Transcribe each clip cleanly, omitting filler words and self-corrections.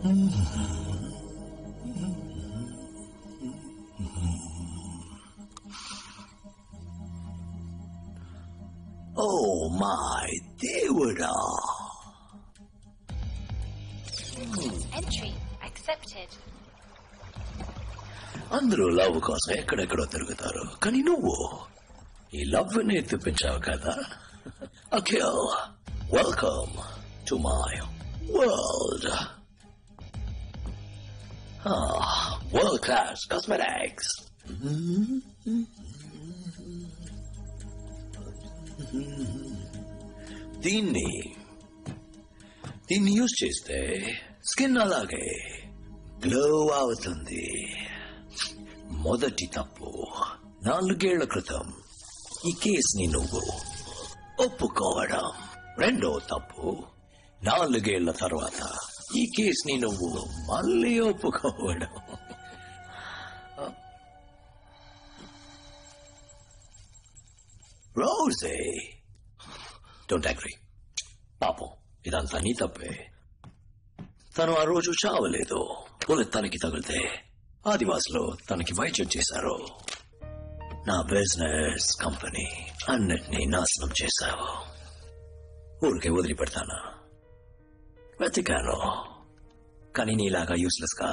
Oh my దేవుడా. Entry accepted. అందరూ love కోసం ఎక్కడెక్కడో తిరుగుతారు, కానీ నువ్వు ఈ లవ్ ని తెప్పించావు కదా. Akhil, welcome to my world. World class cosmetics. దీన్ని యూజ్ చేస్తే స్కిన్ అలాగే గ్లో అవుతుంది. మొదటి తప్పు, 4 ఏళ్ల క్రితం ఈ కేసుని నువ్వు ఒప్పుకోవడం. రెండో తప్పు, 4 ఏళ్ల తర్వాత ఈ కేసుని నువ్వు మళ్ళీ ఒప్పుకోవడం. రోజే, డోంట్ అగ్రీ. పాపం, ఇదంతా నీ తప్పే. తను ఆ రోజు చావలేదు. బుల్లెట్ తనకి తగిలితే ఆదివాసులు తనకి వైద్యం చేశారు. నా బిజినెస్, కంపెనీ అన్నిటినీ నాశనం చేశావు. ఊరికే వదిలిపెడతానా? వెతికాను, కానీ నీలాగా యూస్లెస్ గా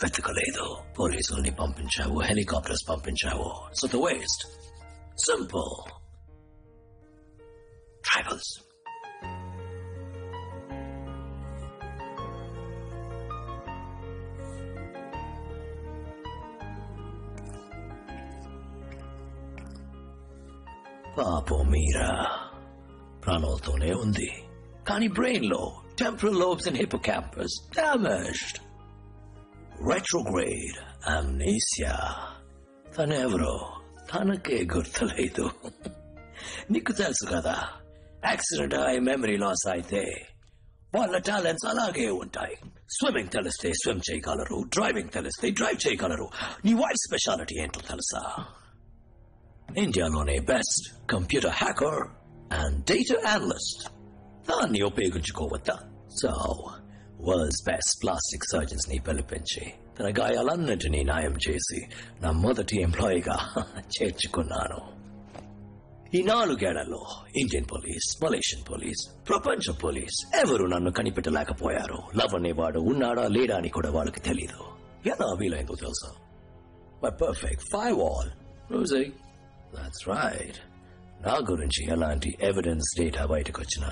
వెతకలేదు. పోలీసుల్ని పంపించావు, హెలికాప్టర్స్ పంపించావు. So the waste simple. Tribals. పాపం మీరా ప్రాణాలతోనే ఉంది, కానీ బ్రెయిన్ లో temporal lobes and hippocampus damaged. Retrograde amnesia. తనెవరో తనకే గుర్తులేదు. నీకు తెలుసు కదా, యాక్సిడెంట్ అయి మెమరీ లాస్ అయితే వాళ్ళ టాలెంట్స్ అలాగే ఉంటాయి. స్విమ్మింగ్ తెలిస్తే స్విమ్ చేయగలరు, డ్రైవింగ్ తెలిస్తే డ్రైవ్ చేయగలరు. నీ వైఫ్ స్పెషాలిటీ ఏంటో తెలుసా? ఇండియాలోనే best computer hacker and data analyst. దాన్ని ఉపయోగించుకోవద్దా? So world's best plastic surgeons ని పిలిపించి తన గాయాలన్నింటినీ న్యాయం చేసి నా మొదటి ఎంప్లాయీగా చేర్చుకున్నాను. ఈ 4 ఏళ్లలో ఇండియన్ పోలీస్, మలేషియన్ పోలీస్, ప్రపంచ పోలీస్ ఎవరు నన్ను కనిపెట్టలేకపోయారు. లవ్ అనేవాడు ఉన్నాడా లేడా అని కూడా వాళ్ళకి తెలీదు. ఎలా వీలైందో తెలుసా? My perfect firewall. రోజే, దట్స్ రైట్. నా గురించి ఎలాంటి ఎవిడెన్స్ డేటా బయటకు వచ్చినా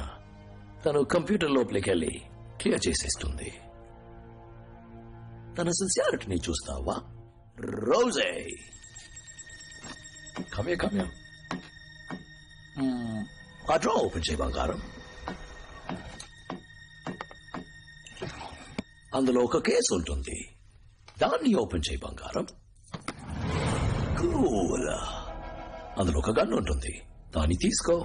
తను కంప్యూటర్ లోపలికి వెళ్ళి క్లియర్ చేసేస్తుంది. తన సిన్సియారిటీని చూస్తావా? రోజే, కమ్యా కమ్యా. ఆ డ్రా ఓపెన్ చేయి బంగారం. అందులో ఒక కేసు ఉంటుంది, దాన్ని ఓపెన్ చేయి బంగారం. కూల్. అందులో ఒక గన్ ఉంటుంది, దాన్ని తీసుకో.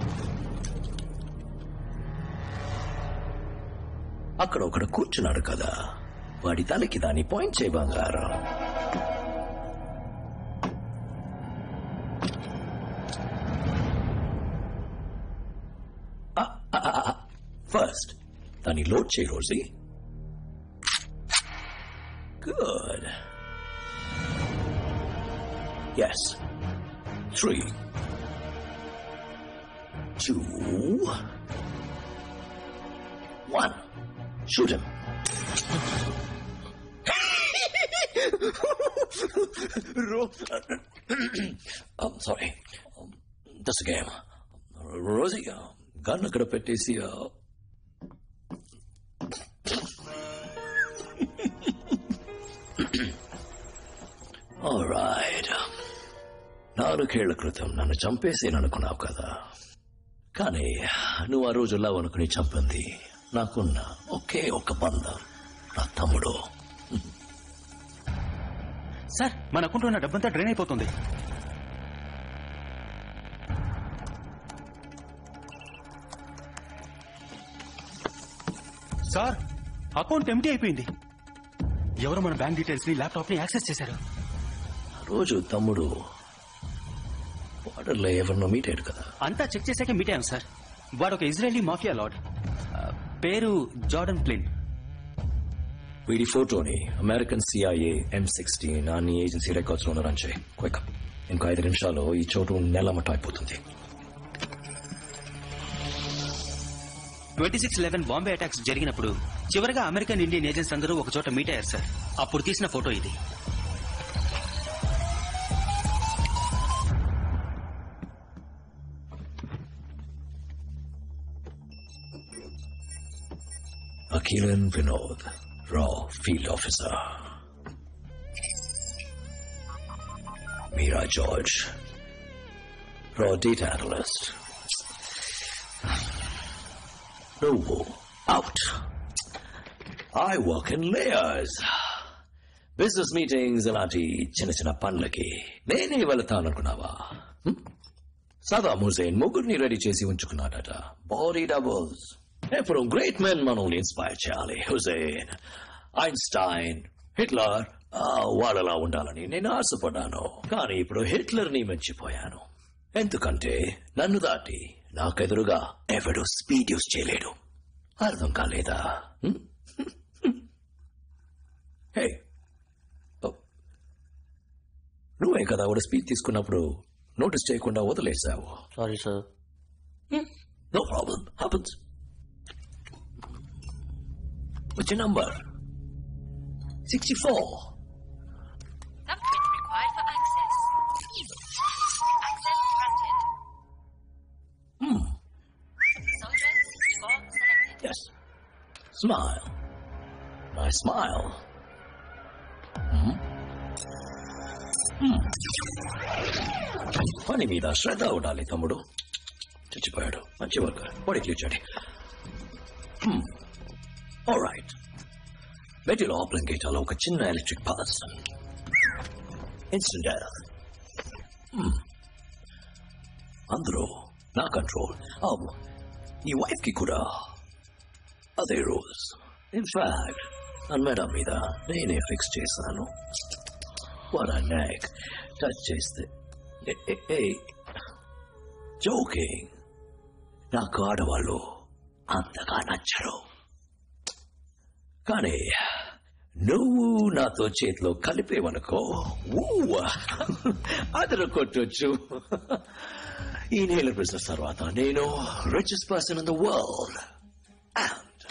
అక్కడ ఒకడు కూర్చున్నాడు కదా, వాడి తలకి దాన్ని పాయింట్ చేయి బంగారం. ఫస్ట్ దాన్ని లోడ్ చేయి Rosie. Good. Yes. 3, 2, 1. Shoot him. I'm sorry. That's a game. Rosie, gun akkada pettesi. All right. 4 ఏళ్ల క్రితం నన్ను చంపేసేననుకున్నావు కదా, కానీ నువ్వు ఆ రోజు లవ్ అనుకుని చంపింది నాకున్న ఒకే ఒక బంధం, నా తమ్ముడు. సార్, మన అకౌంట్లో ఉన్న డబ్బంతా డ్రైన్ అయిపోతుంది. సార్, అకౌంట్ ఎంటీ అయిపోయింది. ఎవరు మన బ్యాంక్ డీటెయిల్స్ ని, ల్యాప్టాప్ ని యాక్సెస్ చేశారు. ఆ రోజు తమ్ముడు బార్డర్లో ఎవరినో మీట్ అయ్యాడు కదా. అంతా చెక్ చేశాక మీట్ అయ్యాం సార్. వాడు ఒక ఇజ్రాయలీ మాఫియా లార్డ్, పేరు జార్డన్ ప్లిన్. వీడి ఫోటోని అమెరికన్ CIA M16 అన్ని ఏజెన్సీ రికార్డ్స్ లో రన్ చేయి క్విక్. ఇంకో 5 నిమిషాలు ఈ చోటు నెలమట అయిపోతుంది. 26/11 బాంబే అటాక్స్ జరిగినప్పుడు చివరిగా అమెరికన్ ఇండియన్ ఏజెంట్స్ అందరూ ఒక చోట మీట్ అయ్యారు సార్. అప్పుడు తీసిన ఫోటో ఇది. Akilan Vinod, Raw Field Officer. Meera George, Raw Data Analyst. No, out. I work in layers. Business meetings అలాంటి చిన్న చిన్న పనులకి నేనే వెళతాననుకున్నావా? సదాం హుసేన్ ముగ్గురిని రెడీ చేసి ఉంచుకున్నాడట. Body doubles. ఎప్పుడు గ్రేట్ మెన్ మనల్ని ఇన్స్పైర్ చేయాలి. హుసేన్, ఐన్స్టైన్, హిట్లర్ వాళ్ళలా ఉండాలని నేను ఆశపడ్డాను. కానీ ఇప్పుడు హిట్లర్ని మర్చిపోయాను. ఎందుకంటే నన్ను దాటి నాకెదురుగా ఎవడో స్పీడ్ యూస్ చేయలేడు. అర్థం కాలేదా? హే, నువ్వే కదా వాడు స్పీడ్ తీసుకున్నప్పుడు నోటీస్ చేయకుండా వదిలేసావు. Sorry sir. No problem, happens. What's your number? 64. Thumbprint required for access. Access granted. Soldier 64 selected. Yes. Smile. Nice smile. పని మీద శ్రద్ధ ఉండాలి తమ్ముడు. చచ్చిపోయాడు. మంచి వర్క్. బాడీ క్లీన్ చేయండి. Alright. బెట్టి లోపల గేటాలో ఒక చిన్న ఎలక్ట్రిక్ పల్స్. Instant death. అందరూ నా కంట్రోల్. ఈ వైఫ్ కి కూడా అదే రూల్స్. ఇన్ఫాక్ట్ నా మేడం మీద నేనే ఫిక్స్ చేశాను. వాట్ నెక్ టచ్ చేస్తే జోకింగ్. నాకు ఆడవాళ్ళు అంతగా నచ్చరు. కానీ నువ్వు నాతో చేతిలో కలిపేవనుకో అదరు కొట్టొచ్చు. ఈ నేల బిజినెస్ తర్వాత నేను richest person in the world. And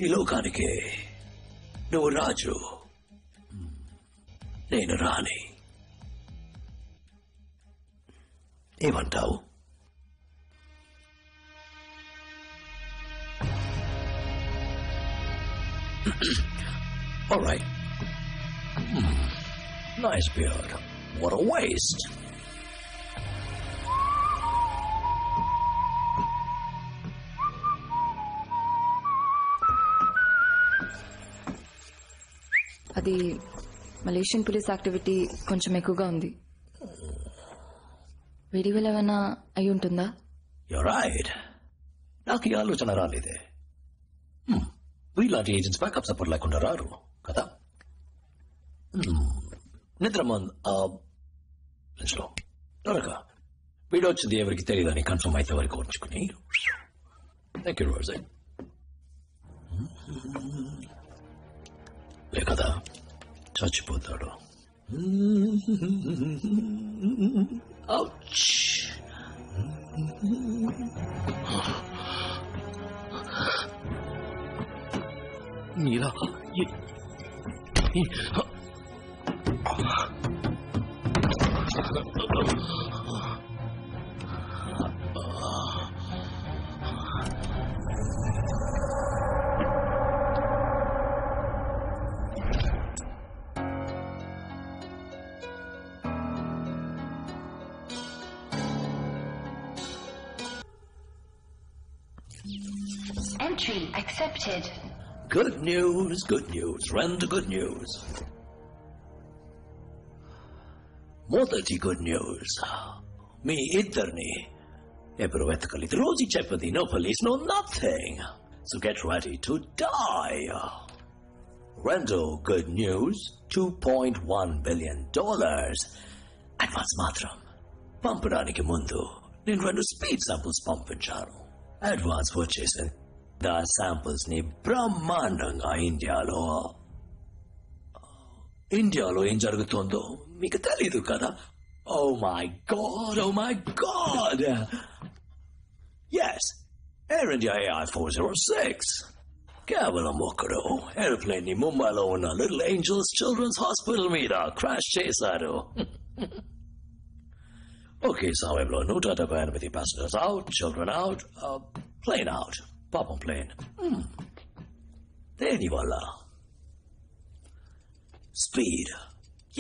ఈ లోకానికి నువ్వు రాజు, నేను రాణి. ఏమంటావు? All right. Nice beard. What a waste. అది మలేషియన్ పోలీస్ యాక్టివిటీ కొంచెం ఎక్కువగా ఉంది. వీడి వల్ల ఏమైనా అయి ఉంటుందా? You're right. నాకు ఈ ఆలోచన రాలేదే. వీళ్ళంటి ఏజెంట్స్ బ్యాకప్ సపోర్ట్ లేకుండా రారు కదా. నిద్రలో త్వరగా వీడియో వచ్చింది ఎవరికి తెలియదని కన్ఫర్మ్ అయితే వరకు ఉంచుకుని. థ్యాంక్ యూ రోజే. లే కదా చచ్చిపోతాడు. Ouch. Neela Entry accepted. Good news, good news. Run the good news. మొదటి గుడ్ న్యూస్. మీ ఇద్దరిని ఎవరు వెతకలేదు. రోజు చెప్పది no police, no nothing. So get ready to die. రెండో గుడ్ న్యూస్, $2.1 billion అడ్వాన్స్ మాత్రం. పంపడానికి ముందు నేను 2 స్పీడ్ శాంపుల్స్ పంపించాను. అడ్వాన్స్ వచ్చేసింది. పెద్ద శాంపుల్స్ ని బ్రహ్మాండంగా ఇండియాలో ఏం జరుగుతుందో మీకు తెలీదు కదా. Oh my god yes, Air India AI 406 కేవలం ఒకడు ఏరోప్లేన్ ని ముంబైలో ఉన్న లిటిల్ ఏంజల్స్ చిల్డ్రన్స్ హాస్పిటల్ మీద క్రాష్ చేశారు. ఒకే సమయంలో 178 passengers out, children out, plane out. పాపం ప్లేన్. దేనివల్ల? Speed.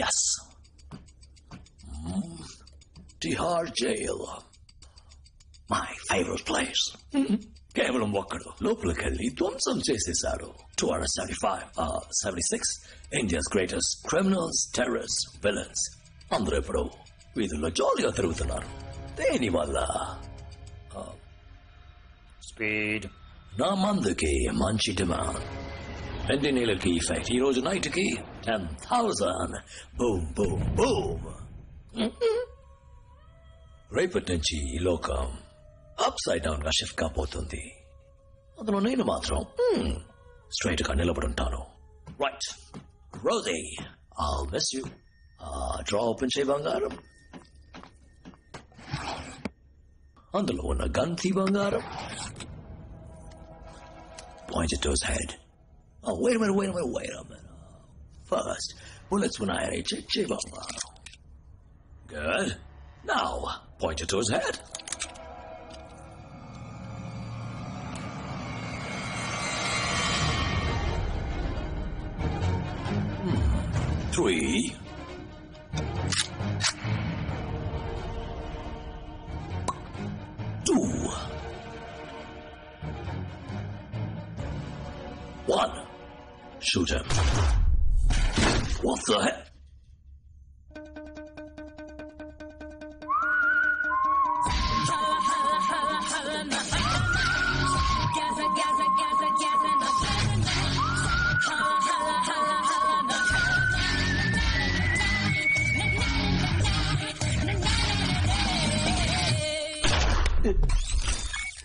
Yes, Tihar jail, my favourite place. కేవలం ఒక్కడు లోపలికెళ్ళి ధ్వంసం చేసేశారు. 76 India's greatest criminals, terrorist, villains అందరూ ఇప్పుడు వీధుల్లో జాలీగా తిరుగుతున్నారు. దేనివల్ల? స్పీడ్. నా మందుకి మంచి డిమాండ్. 2 నెలలకి ఇఫెక్ట్. ఈ రోజు నైట్కి 10,000. Boom boom boom. రేపటి నుంచి ఈ లోకం అప్సైడ్ డౌన్ గా షిఫ్ట్ కాబోతుంది. అందులో నేను మాత్రం స్ట్రైట్ గా నిలబడుంటాను. Right Rosie, I'll miss you. Draw open చేయి బంగారం. అందులో ఉన్న గన్ తీ బంగారం. Point it to his head. Oh, wait a minute. First, bullets when I had a chick బంగారం. Good. Now, point it to his head. Three. 2. 1. Shoot him. What the heck?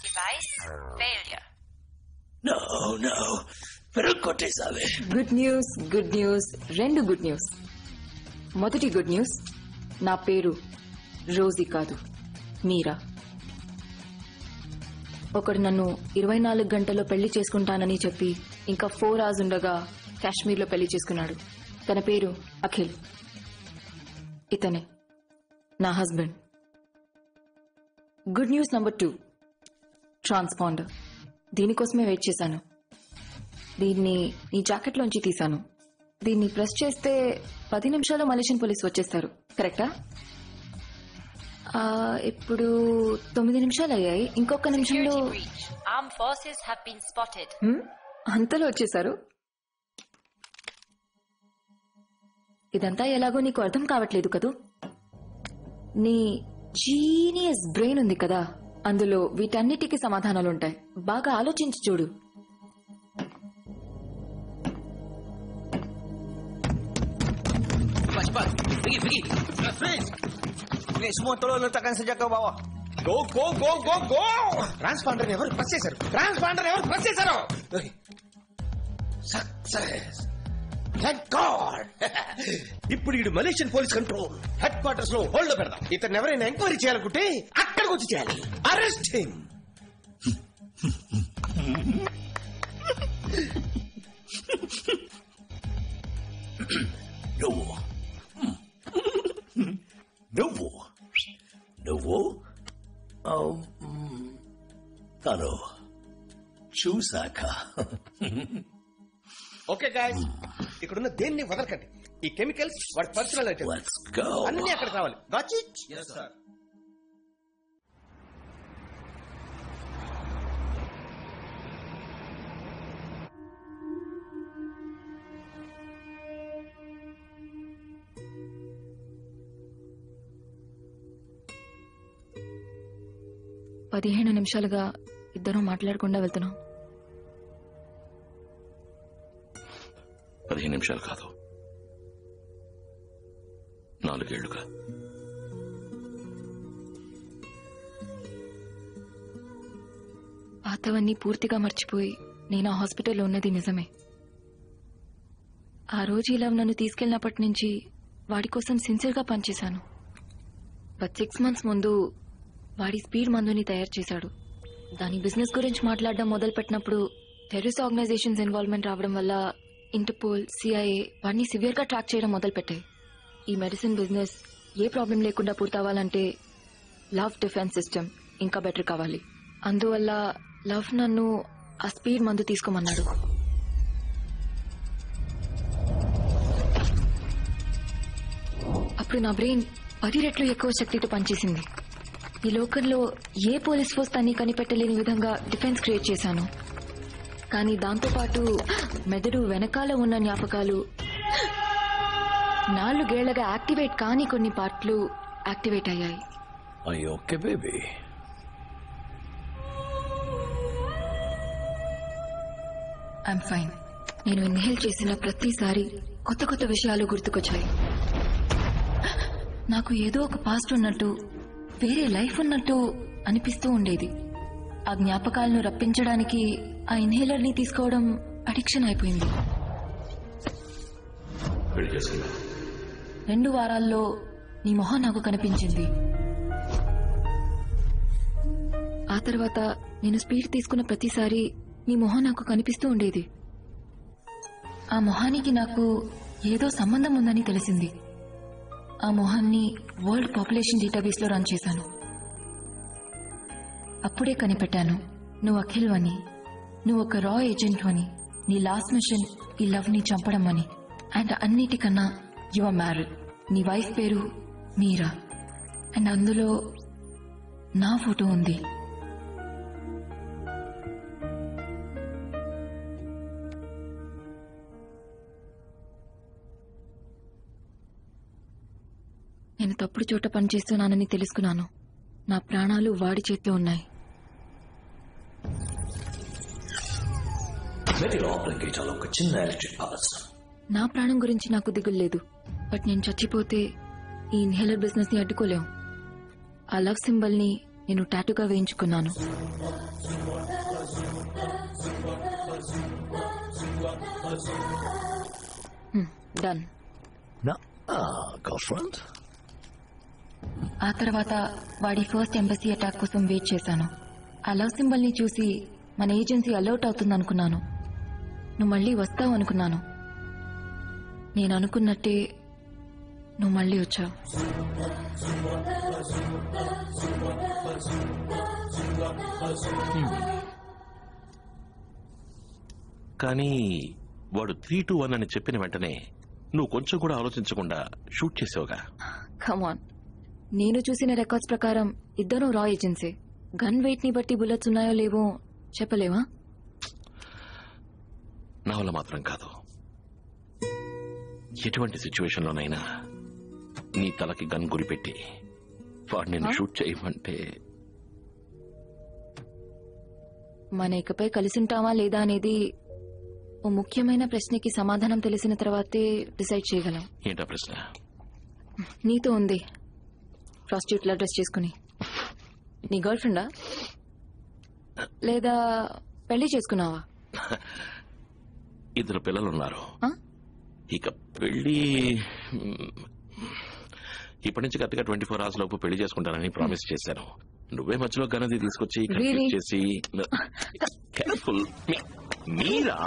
Device failure. No. పెరగొట్టేసావే. Good news, 2 good news. మొదటి good news, నా పేరు Rosie కాదు, మీరా. ఒకడు నన్ను 24 గంటల్లో పెళ్లి చేసుకుంటానని చెప్పి ఇంకా 4 hours ఉండగా కాశ్మీర్లో పెళ్లి చేసుకున్నాడు. తన పేరు అఖిల్. ఇతనే నా husband. Good news number 2, transponder. దీనికోసమే వెయిట్ చేశాను. దీన్ని ఈ జాకెట్లోంచి తీశాను. దీన్ని ప్రెస్ చేస్తే 10 నిమిషాల్లో మలేషియన్ పోలీస్ వచ్చేస్తారు. కరెక్టా? ఇప్పుడు 9 నిమిషాలు అయ్యాయి. ఇంకొక నిమిషంలో Security breach. Armed forces have been spotted. అంతలో వచ్చేసారు. ఇదంతా ఎలాగో నీకు అర్థం కావట్లేదు కదూ. నీ జీనియస్ బ్రెయిన్ ఉంది కదా, అందులో వీటన్నిటికీ సమాధానాలుంటాయి. బాగా ఆలోచించి చూడు. Cepat. Pergi. Please, semua tolong letakkan sejak ke bawah. Go. Transponder ఎవరు ప్రెస్ చేశారు? సక్సెస్. Thank God. ఇప్పుడు ఈ Malaysian police control head quarters లో హోల్డ్ పెడదాం. ఇతను ఎవరైనా ఎంక్వైరీ చేయాలనుకుంటే అక్కడికి వచ్చి చేయాలి. Arrest him. నువ్వు తను చూసాక. ఓకే గాయ్స్, ఇక్కడున్న దేన్ని వదలకండి. ఈ కెమికల్స్ వాడి పర్సనల్ ఐటమ్స్. Let's go. అన్ని అక్కడ కావాలి. Got it? yes sir. పదిహేను నిమిషాలుగా ఇద్దరం మాట్లాడకుండా వెళ్తున్నాం. 15 నిమిషాలు కాదు, 4 ఏళ్లుగా. పాతవన్నీ పూర్తిగా మర్చిపోయి నేను ఆ హాస్పిటల్లో ఉన్నది నిజమే. ఆ రోజు ఇలా నన్ను తీసుకెళ్ళినప్పటి నుంచి వాడి కోసం సిన్సియర్గా పనిచేశాను. బట్ 6 months ముందు వాడి స్పీడ్ మందుని తయారు చేశాడు. దాని బిజినెస్ గురించి మాట్లాడడం మొదలుపెట్టినప్పుడు టెర్రరిస్ట్ ఆర్గనైజేషన్స్ ఇన్వాల్వ్మెంట్ రావడం వల్ల ఇంటర్పోల్, CIA వాడిని సివియర్గా ట్రాక్ చేయడం మొదలుపెట్టాయి. ఈ మెడిసిన్ బిజినెస్ ఏ ప్రాబ్లం లేకుండా పూర్తవ్వాలంటే లవ్ డిఫెన్స్ సిస్టమ్ ఇంకా బెటర్ కావాలి. అందువల్ల లవ్ నన్ను ఆ స్పీడ్ మందు తీసుకోమన్నాడు. అప్పుడు నా బ్రెయిన్ 10 రెట్లు ఎక్కువ శక్తితో పనిచేసింది. ఈ లోకంలో ఏ పోలీస్ ఫోర్స్ తన్ని కనిపెట్టలేని విధంగా డిఫెన్స్ క్రియేట్ చేశాను. కానీ దాంతోపాటు మెదడు వెనకాల ఉన్న జ్ఞాపకాలు, 4 ఏళ్లగా యాక్టివేట్ కాని కొన్ని పార్ట్లు యాక్టివేట్ అయ్యాయి. అయ్యో ఓకే బేబీ. I'm fine. నేను ఇన్హేల్ చేసిన ప్రతిసారి కొత్త కొత్త విషయాలు గుర్తుకొచ్చాయి. నాకు ఏదో ఒక పాస్ట్ ఉన్నట్టు, వేరే లైఫ్ ఉన్నట్టు అనిపిస్తూ ఉండేది. ఆ జ్ఞాపకాలను రప్పించడానికి ఆ ఇన్హేలర్ ని తీసుకోవడం అడిక్షన్ అయిపోయింది. 2 వారాల్లో నీ మొహం నాకు కనిపించింది. ఆ తర్వాత నేను స్పీడ్ తీసుకున్న ప్రతిసారి నీ మొహం నాకు కనిపిస్తూ ఉండేది. ఆ మొహానికి నాకు ఏదో సంబంధం ఉందని తెలిసింది. ఆ మొహాన్ని వరల్డ్ పాపులేషన్ డేటాబేస్ లో రన్ చేశాను. అప్పుడే కనిపెట్టాను, నువ్వు అఖిల్ అని, నువ్వు ఒక రా ఏజెంట్ అని, నీ లాస్ట్ మిషన్ ఈ లవ్ ని చంపడం అని. అండ్ అన్నిటికన్నా యు ఆర్ మ్యారీడ్. నీ వైఫ్ పేరు మీరా. అండ్ అందులో నా ఫోటో ఉంది. నేను తప్పుడు చోట పనిచేస్తున్నానని తెలుసుకున్నాను. నా ప్రాణాలు వాడి చేతిలో ఉన్నాయి. లోపలికి ఒక చిన్న ఎలక్ట్రిక్ పల్స్. నా ప్రాణం గురించి నాకు దిగులు లేదు. బట్ నేను చచ్చిపోతే ఈ ఇన్హేలర్ బిజినెస్ ని అడ్డుకోలేం. ఆ లవ్ సింబల్ ని నేను టాటూగా వేయించుకున్నాను. డన్. గర్ల్ఫ్రెండ్. ఆ తర్వాత వాడి ఫస్ట్ ఎంబసీ అటాక్ కోసం వెయిట్ చేశాను. ఆ లవ్ సింబల్ ని చూసి మన ఏజెన్సీ అలర్ట్ అవుతుందనుకున్నాను. నువ్వు మళ్ళీ వస్తావు అనుకున్నాను. నేను అనుకున్నట్టే నువ్వు మళ్ళీ వచ్చావు. కానీ వాడు 3-2-1 అని చెప్పిన వెంటనే నువ్వు కొంచెం కూడా ఆలోచించకుండా షూట్ చేసావుగా. కమాన్, నేను చూసిన రికార్డ్స్ ప్రకారం ఇద్దరు రా ఏజెన్సీ. గన్ వెయిట్ ని బట్టి బుల్లెట్స్ ఉన్నాయో లేవో చెప్పలేవా? నా వల్ల మాత్రం కాదు. ఎటువంటి సిచ్యువేషన్ లోనైనా నీ తలకి గన్ గురిపెట్టి వాడు నేను షూట్ చేయమంటే మన ఇకపై కలిసింటావా లేదా అనేది ఓ ముఖ్యమైన ప్రశ్నకి సమాధానం తెలిసిన తర్వాతే డిసైడ్ చేయగలం. ఏంటా ప్రశ్న? నీతో ఉంది, ప్రాస్టిట్యూట్ లా డ్రెస్ చేసుకుని. నీ గర్ల్ ఫ్రెండా లేదా పెళ్లి చేసుకున్నావా? 2 పిల్లలున్నారు. ఇక పెళ్లి ఇప్పటి నుంచి కరెక్ట్గా 24 hours లోపు పెళ్లి చేసుకుంటానని ప్రామిస్ చేశాను. నువ్వే మధ్యలో గనది తీసుకొచ్చి కన్ఫ్యూజ్ చేసి. కేర్ఫుల్ మీరా.